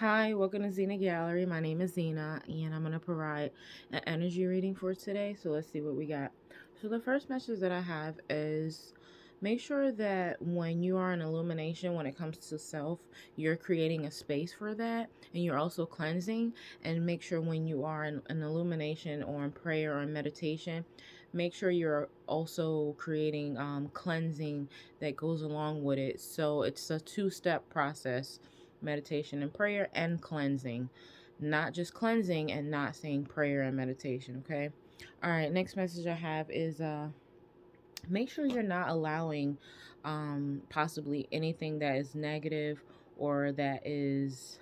Hi, welcome to Zenagallery. My name is Zena, and I'm going to provide an energy reading for today. So let's see what we got. So the first message that I have is make sure that when you are in illumination, when it comes to self, you're creating a space for that, and you're also cleansing. And make sure when you are in an illumination or in prayer or in meditation, make sure you're also creating cleansing that goes along with it. So it's a two-step process: meditation and prayer, and cleansing. Not just cleansing and not saying prayer and meditation, okay? All right, next message I have is make sure you're not allowing possibly anything that is negative or that is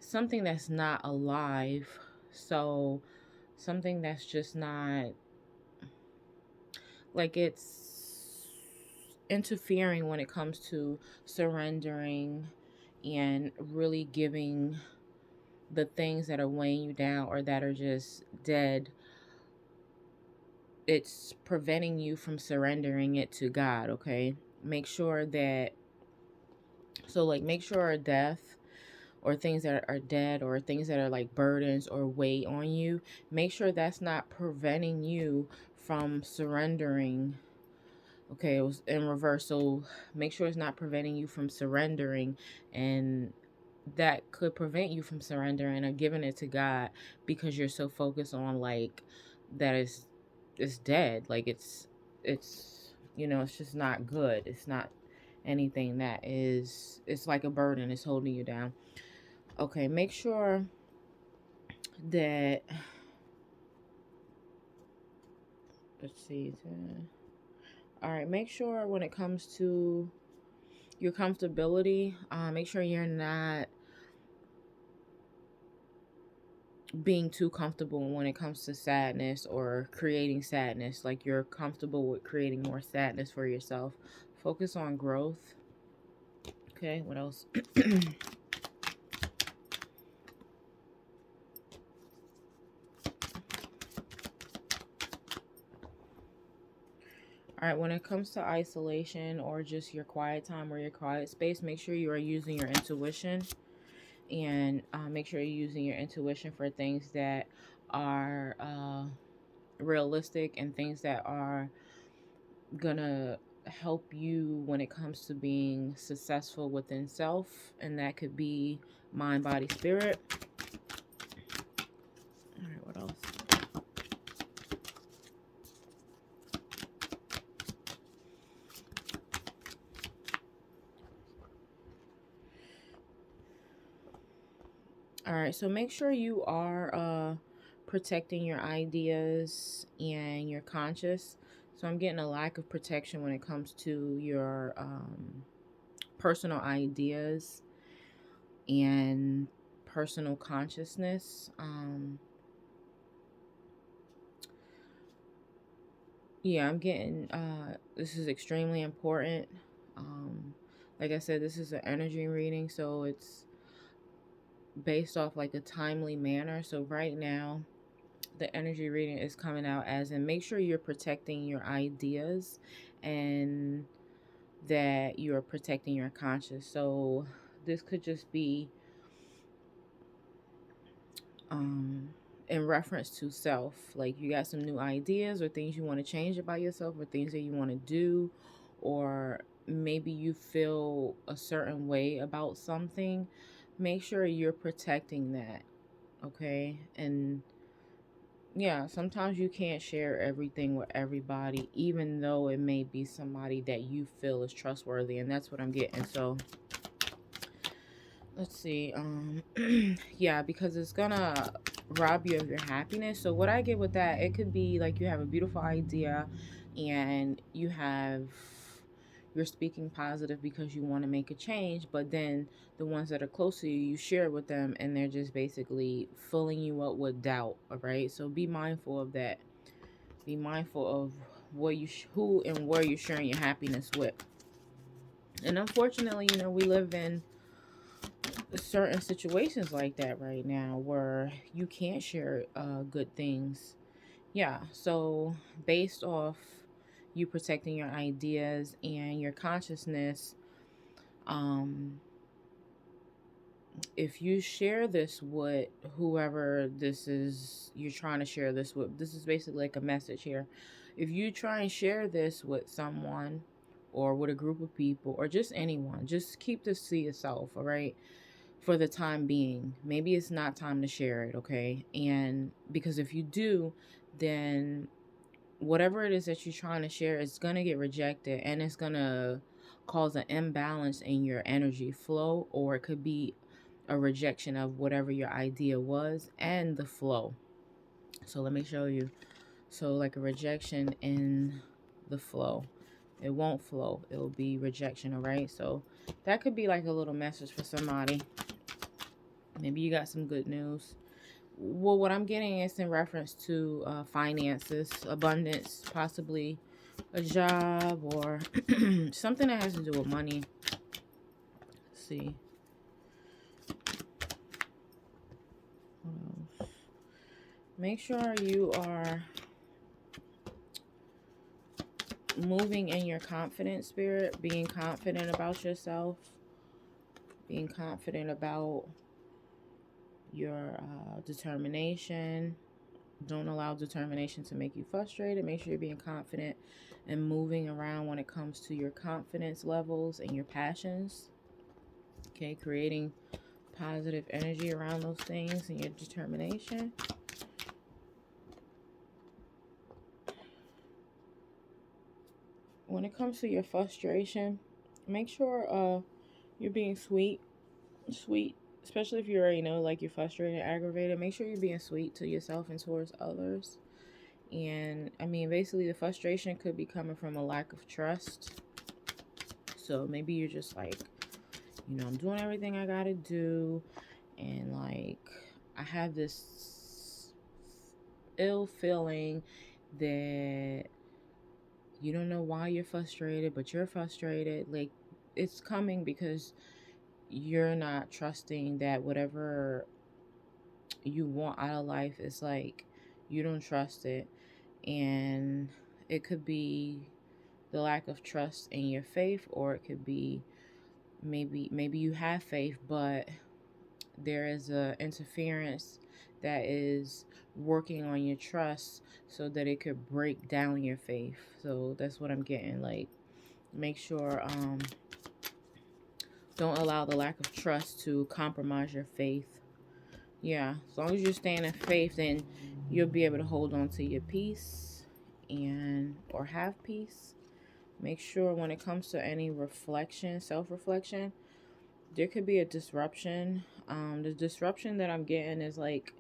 something that's not alive. So something that's just not like it's interfering when it comes to surrendering and really giving the things that are weighing you down or that are just dead. It's preventing you from surrendering it to God, okay? Make sure that, so like make sure death or things that are dead or things that are like burdens or weight on you, make sure that's not preventing you from surrendering. Okay, it was in reverse. So make sure it's not preventing you from surrendering, and that could prevent you from surrendering or giving it to God because you're so focused on like that is it's dead. Like it's it's just not good. It's not anything that is, it's like a burden. It's holding you down. Okay, make sure that, let's see. All right, make sure when it comes to your comfortability, make sure you're not being too comfortable when it comes to sadness or creating sadness. Like you're comfortable with creating more sadness for yourself. Focus on growth. Okay, what else? All right, when it comes to isolation or just your quiet time or your quiet space, make sure you are using your intuition, and make sure you're using your intuition for things that are realistic and things that are gonna help you when it comes to being successful within self, and that could be mind, body, spirit. All right, what else? All right, so make sure you are protecting your ideas and your conscious. So I'm getting a lack of protection when it comes to your personal ideas and personal consciousness. Yeah, I'm getting, this is extremely important. Like I said, this is an energy reading, so it's based off like a timely manner. So right now, the energy reading is coming out as in make sure you're protecting your ideas and that you're protecting your conscious. So this could just be um in reference to self, like you got some new ideas or things you want to change about yourself or things that you want to do, or maybe you feel a certain way about something. Make sure you're protecting that, okay? And yeah, sometimes you can't share everything with everybody, even though it may be somebody that you feel is trustworthy, and that's what I'm getting. So let's see. Yeah, because it's gonna rob you of your happiness. So what I get with that, it could be like you have a beautiful idea and you're speaking positive because you want to make a change, but then the ones that are close to you, you share it with them and they're just basically filling you up with doubt. All right, so be mindful of that. Be mindful of who and where you're sharing your happiness with. And unfortunately, we live in certain situations like that right now where you can't share good things. Yeah, so based off you protecting your ideas and your consciousness, um if you share this with whoever this is you're trying to share this with, this is basically like a message here. If you try and share this with someone or with a group of people or just anyone, just keep this to yourself, all right? For the time being. Maybe it's not time to share it, okay? And because if you do, then whatever it is that you're trying to share is going to get rejected, and it's going to cause an imbalance in your energy flow, or it could be a rejection of whatever your idea was and the flow. So let me show you. So like a rejection in the flow. It won't flow. It will be rejection, all right? So that could be like a little message for somebody. Maybe you got some good news. Well, what I'm getting is in reference to finances, abundance, possibly a job or something that has to do with money. Let's see. Make sure you are moving in your confident spirit, being confident about yourself, being confident about your determination. Don't allow determination to make you frustrated. Make sure you're being confident and moving around when it comes to your confidence levels and your passions. Okay, creating positive energy around those things and your determination. When it comes to your frustration, make sure you're being sweet, especially if you already know like you're frustrated, aggravated. Make sure you're being sweet to yourself and towards others. And I mean, basically, the frustration could be coming from a lack of trust. So maybe you're just like, I'm doing everything I gotta do, and like, I have this ill feeling that you don't know why you're frustrated, but you're frustrated. Like, it's coming because you're not trusting that whatever you want out of life is like, you don't trust it. And it could be the lack of trust in your faith, or it could be maybe you have faith, but there is a interference that is working on your trust so that it could break down your faith. So that's what I'm getting. Like, make sure don't allow the lack of trust to compromise your faith. Yeah, as long as you're staying in faith, then you'll be able to hold on to your peace and or have peace. Make sure when it comes to any reflection, self-reflection, there could be a disruption. The disruption that I'm getting is like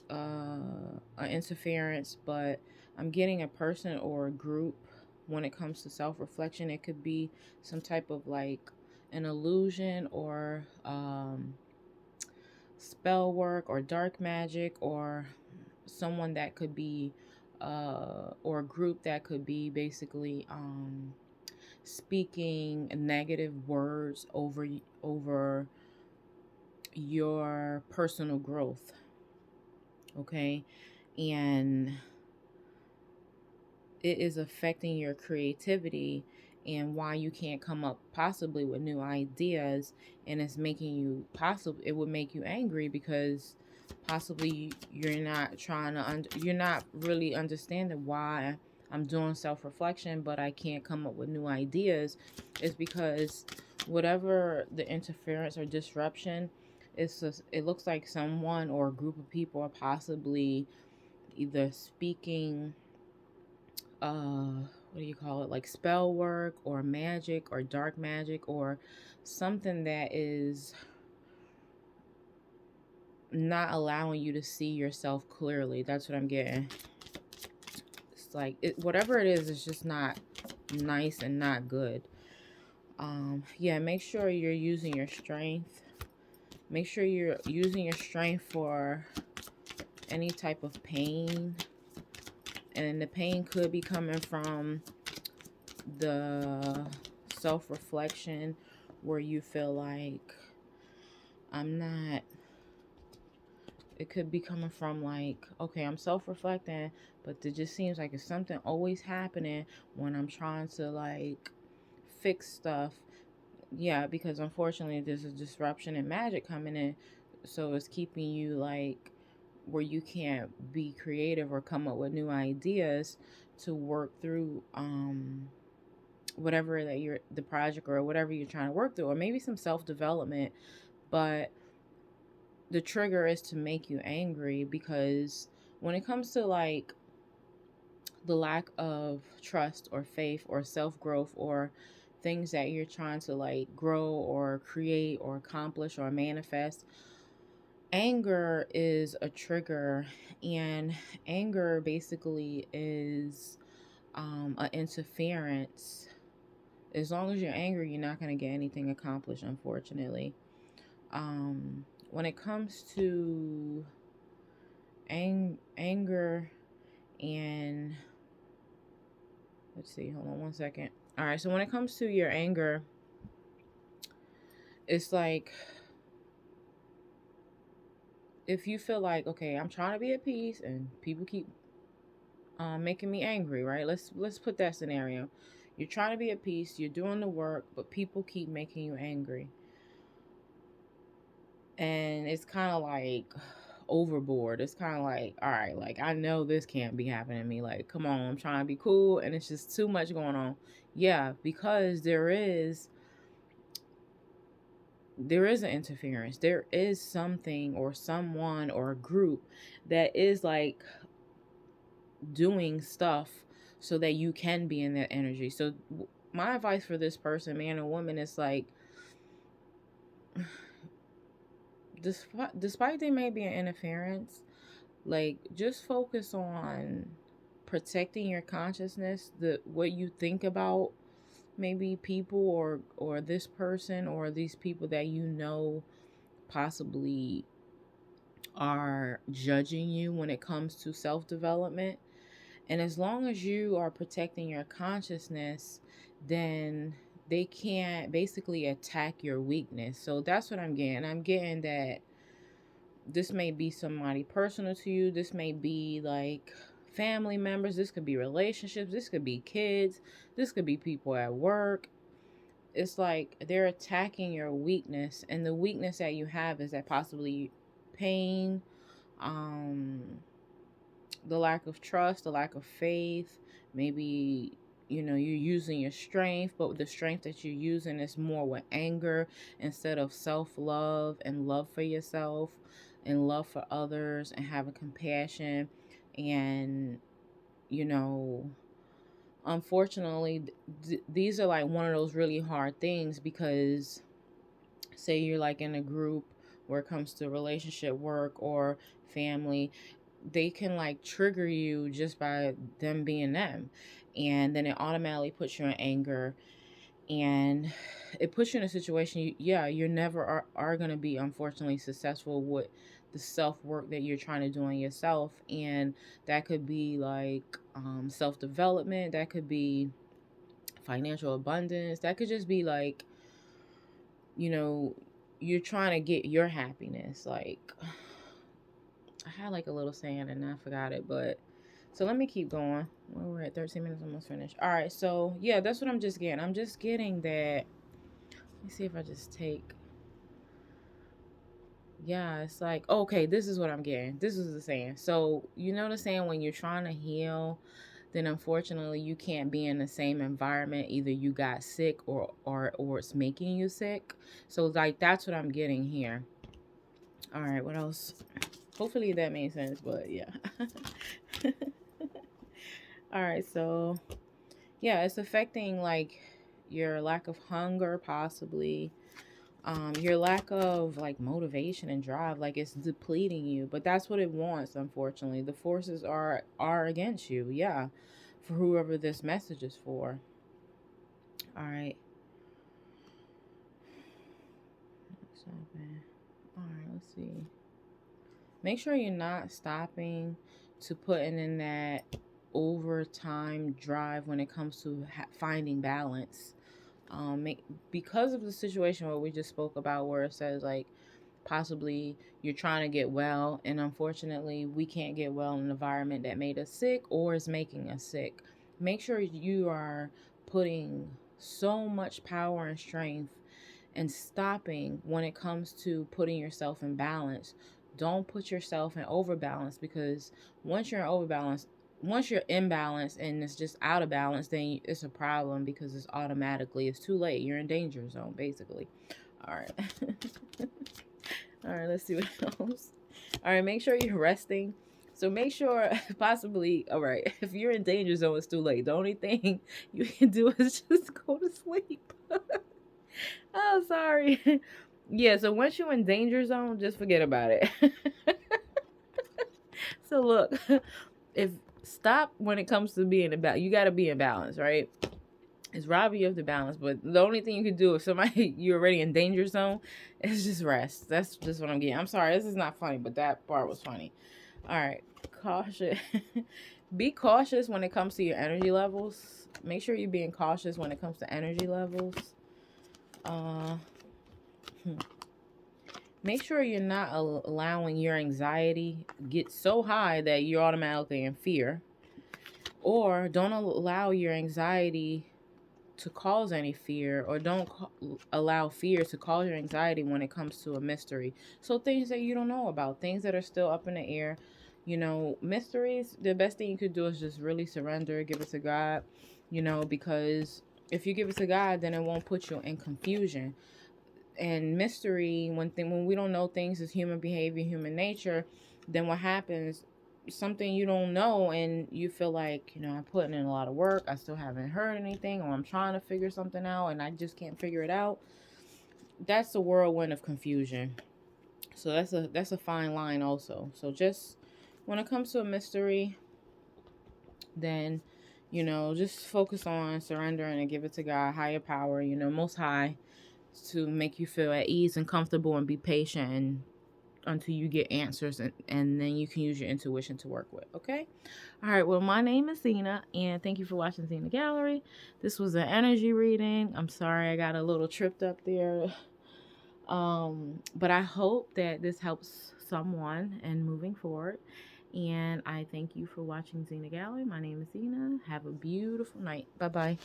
an interference, but I'm getting a person or a group. When it comes to self-reflection, it could be some type of like an illusion or spell work or dark magic, or someone that could be or a group that could be basically speaking negative words over your personal growth. Okay, and it is affecting your creativity and why you can't come up possibly with new ideas, and it's making you it would make you angry because possibly you're not trying to you're not really understanding why I'm doing self-reflection but I can't come up with new ideas. Is because whatever the interference or disruption is, it looks like someone or a group of people are possibly either speaking what do you call it, like spell work or magic or dark magic or something that is not allowing you to see yourself clearly. That's what I'm getting. It's like whatever it is, it's just not nice and not good. Yeah, make sure you're using your strength. Make sure you're using your strength for any type of pain, and the pain could be coming from the self-reflection where you feel like I'm not, it could be coming from like, okay, I'm self-reflecting, but it just seems like it's something always happening when I'm trying to like fix stuff. Yeah, because unfortunately there's a disruption in magic coming in, so it's keeping you like where you can't be creative or come up with new ideas to work through whatever that you're the project or whatever you're trying to work through, or maybe some self-development. But the trigger is to make you angry, because when it comes to like the lack of trust or faith or self-growth or things that you're trying to like grow or create or accomplish or manifest, anger is a trigger. And anger basically is an interference. As long as you're angry, you're not going to get anything accomplished, unfortunately. When it comes to anger and let's see, hold on one second. All right, so when it comes to your anger, it's like if you feel like, okay, I'm trying to be at peace and people keep making me angry, right? Let's put that scenario. You're trying to be at peace, you're doing the work, but people keep making you angry. And it's kind of like overboard. It's kind of like, all right, like I know this can't be happening to me. Like, come on, I'm trying to be cool and it's just too much going on. Yeah, because there is an interference. There is something or someone or a group that is like doing stuff so that you can be in that energy. So my advice for this person, man or woman, is like, despite there may be an interference, like just focus on protecting your consciousness, the what you think about maybe people or this person or these people that you know possibly are judging you when it comes to self-development. And as long as you are protecting your consciousness, then they can't basically attack your weakness. So that's what I'm getting. I'm getting that this may be somebody personal to you. This may be like family members. This could be relationships. This could be kids. This could be people at work. It's like they're attacking your weakness. And the weakness that you have is that possibly pain, um, the lack of trust, the lack of faith. Maybe you're using your strength, but the strength that you're using is more with anger instead of self-love and love for yourself and love for others and having compassion. And you know unfortunately, these are like one of those really hard things, because say you're like in a group where it comes to relationship, work, or family, they can like trigger you just by them being them, and then it automatically puts you in anger, and it puts you in a situation yeah, you're never are going to be unfortunately successful with the self-work that you're trying to do on yourself. And that could be like self-development, that could be financial abundance, that could just be like you know you're trying to get your happiness. Like I had like a little saying and I forgot it, but so let me keep going. Well, we're at 13 minutes, almost finished. All right, so yeah, that's what I'm just getting. I'm just getting that. Let me see if I just take. Yeah, it's like, okay, this is what I'm getting. This is the saying. So, you know the saying, when you're trying to heal, then unfortunately you can't be in the same environment. Either you got sick or it's making you sick. So like that's what I'm getting here. All right, what else? Hopefully that made sense, but yeah. All right, so yeah, it's affecting like your lack of hunger, possibly your lack of like motivation and drive. Like it's depleting you, but that's what it wants. Unfortunately, the forces are against you. Yeah, for whoever this message is for. All right. All right, let's see. Make sure you're not stopping to putting in that overtime drive when it comes to finding balance. Because of the situation what we just spoke about, where it says like possibly you're trying to get well, and unfortunately we can't get well in an environment that made us sick or is making us sick. Make sure you are putting so much power and strength and stopping when it comes to putting yourself in balance. Don't put yourself in overbalance, because once you're in overbalance, once you're in balance and it's just out of balance, then it's a problem, because it's too late. You're in danger zone, basically. All right. All right, let's see what else. All right, make sure you're resting. So make sure, possibly, all right, if you're in danger zone, it's too late. The only thing you can do is just go to sleep. Oh, sorry. Yeah, so once you're in danger zone, just forget about it. So look, if stop when it comes to being in balance. You got to be in balance, right? It's robbing you of the balance, but the only thing you can do if somebody you're already in danger zone is just rest. That's just what I'm getting. I'm sorry, this is not funny, but that part was funny. All right, cautious. Be cautious when it comes to your energy levels. Make sure you're being cautious when it comes to energy levels. Uh, Make sure you're not allowing your anxiety get so high that you're automatically in fear, or don't allow your anxiety to cause any fear, or don't allow fear to cause your anxiety when it comes to a mystery. So things that you don't know about, things that are still up in the air, mysteries, the best thing you could do is just really surrender, give it to God, because if you give it to God, then it won't put you in confusion. And mystery, when we don't know things, is human behavior, human nature. Then what happens, something you don't know and you feel like, I'm putting in a lot of work, I still haven't heard anything, or I'm trying to figure something out and I just can't figure it out. That's a whirlwind of confusion. So that's a fine line also. So just when it comes to a mystery, then just focus on surrendering and give it to God, higher power, most high, to make you feel at ease and comfortable, and be patient until you get answers, and then you can use your intuition to work with. Okay. All right. Well, my name is Zena, and thank you for watching Zenagallery. This was an energy reading. I'm sorry I got a little tripped up there. But I hope that this helps someone in moving forward. And I thank you for watching Zenagallery. My name is Zena. Have a beautiful night. Bye bye.